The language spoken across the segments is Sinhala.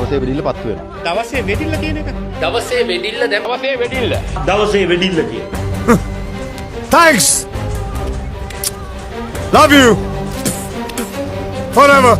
දවසේ වෙඩිල්ල පත්තු වෙනවා. දවසේ වෙඩිල්ල කියන එක. දවසේ වෙඩිල්ල දවසේ වෙඩිල්ල. දවසේ වෙඩිල්ල කියන. Thanks. Love you. Forever.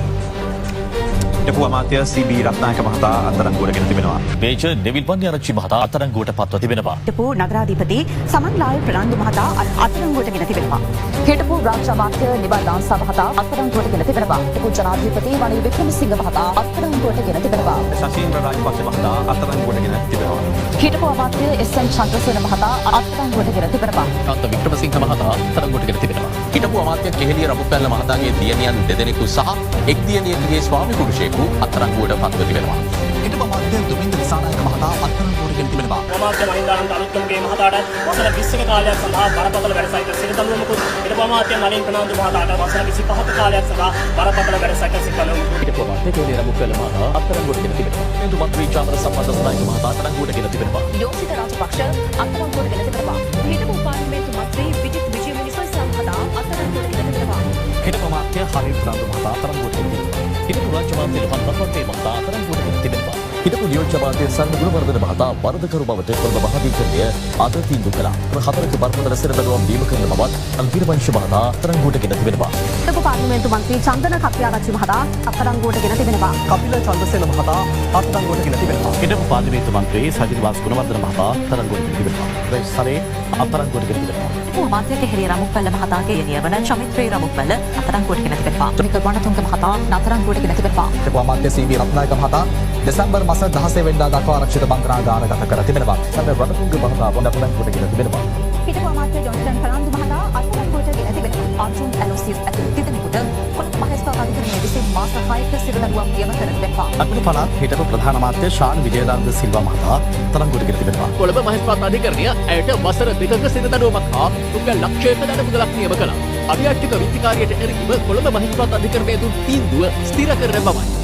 හිටපු අමාත්‍ය CB රත්නායක මහතා අත්අඩංගුවටගෙන තිබෙනවා. මේජර් නෙවිල් පන්නිආරච්චි මහතා අත්අඩංගුවට පත්ව තිබෙනවා. හිටපු නගරාධිපති සමන්ලාල් ප්‍රනාන්දු මහතා අත්අඩංගුවටගෙන තිබෙනවා. හිටපු රාජ්‍ය අමාත්‍ය නිබල් දාන්සා මහතා අත්අඩංගුවටගෙන තිබෙනවා. හිටපු ජනාධිපති රනිල් වික්‍රමසිංහ මහතා අත්අඩංගුවටගෙන තිබෙනවා. ශෂීන්ද්‍ර රාජපක්ෂ මහතා අත්අඩංගුවටගෙන තිබෙනවා. හිටපු අමාත්‍ය එස්.එම්. චන්ද්‍රසේන මහතා අත්අඩංගුවටගෙන තිබෙනවා. කාන්ත වික්‍රමසිංහ මහතා අත්අඩංගුවටගෙන තිබෙනවා. හිටපු අමාත්‍ය කෙහෙලිය රඹුපැල්ල මහතාගේ දියණියන් දෙදෙනෙකු සහ එක් දියණියකගේ ස්වාමි පුරුෂයෙකු අත්අඩංගුවට පත්ව තිබෙනවා. හිටපු අමාත්‍ය දුමින්ද දිසානායක මහතා අත්අඩංගුවටගෙන තිබෙනවා. අමාත්‍ය මහින්දානන්ද අලුත්ගමගේ මහතාට වසර 20ක කාලයක් සඳහා බරපතල වැඩසටහනක සිරදඬුවමකුත් හිටපු අමාත්‍ය නලින් ප්‍රනාන්දු මහතාට වසර 25ක කාලයක් සඳහා බරපතල වැඩසටහනක සිරදඬුවමකුත් හිටපු අමාත්‍ය කෙහෙලිය රඹුපැල්ල මහතා අත්අඩංගුවටගෙන තිබෙනවා. එඳු මන්ත්‍රී චාමර සම්බන්ධ නායක මහතා අත්අඩංගුවටගෙන තිබෙනවා. යෝසිත රාජපක්ෂ අත්අඩංගුවටගෙන තිබෙනවා. හිටපු පාර්ලිමේන්තු මන්ත්‍රී විජිත් විජේමිනිසොයිසා මහතා අත්අඩංගුවටගෙන තිබෙනවා. හිටපු අමාත්‍ය හරින් ප්‍රනාන්දු මහතා අත්අඩංගුවටගෙන තිබෙනවා. හිටපු රාජ්‍ය අමාත්‍ය ලොහන් රත්නප්‍රේ මහතා අත්අඩංගුවටගෙන තිබෙනවා. හිටපු නියෝජ්‍ය අමාත්‍ය සන්න ගුණවර්ධන මහතා වරදකරු බවට කොළඹ මහාධිකරණය අද තීන්දුව කළා. හතරක බරපතල සිරදඬුවම් දීම කරන බවත් අල්පිරවංශ මහතා අත්අඩංගුවටගෙන තිබෙනවා. හිටපු පාර්ලිමේන්තු මන්ත්‍රී චන්දන කප්පිආරච්චි මහතා අත්අඩංගුවටගෙන තිබෙනවා. කපිල චන්ද්‍රසේන මහතා අත්අඩංගුවටගෙන තිබෙනවා. හිටපු පාර්ලිමේන්තු මන්ත්‍රී සජිත්වාස් ගුණවර්ධන මහතා අත්අඩංගුවටගෙන තිබෙනවා. රේසරේ අත්අඩංගුවටගෙන තිබෙනවා. හිටපු අමාත්‍ය කෙහෙලිය රඹුපැල්ල මහතාගේ දියණිය වන චමිත්‍රේ රඹුපැල්ල අත්අඩංගුවටගෙන තිබෙනවා. නිකල් වණතුංග මහතා අත්අඩංගුවටගෙන තිබෙනවා. හිටපු අමාත්‍ය CB රත්නායක මහතා දෙසැම්බර් මාස 16 වෙනිදා දක්වා ආරක්ෂිත බන්ධනාගාරගත කර තිබෙනවා. සඳ රණතුංග මහතා අත්අඩංගුවටගෙන තිබෙනවා. හිටපු අමාත්‍ය ජොන්සන් ෆර්නන්දු මහතා අත්අඩංගුවටගෙන තිබෙනවා. අර්ජුන් ඇලෝසියස් ඇතුළු තිදෙනෙකුට කොළඹ මහේස්ත්‍රාත් අධිකරණයේ විසින් මාස 6ක සිරදඬුවම් නියම කර තිබෙනවා. අකුණු පළාත් හිටපු ප්‍රධාන අමාත්‍ය ශාන් විජේදානන්ද සිල්වා මහතා අත්අඩංගුවටගෙන තිබෙනවා. කොළඹ මහේස්ත්‍රාත් අධිකරණය ඇයට වසර 2ක සිරදඬුවමක් හා රුපියල් ලක්ෂයක දඬු මුදලක් නියම කළා. අභියාචක විත්තිකාරියට එරෙහිව කොළඹ මහේස්ත්‍රාත් අධිකරණය දුන් තීන්දුව ස්ථිර කරන බවයි.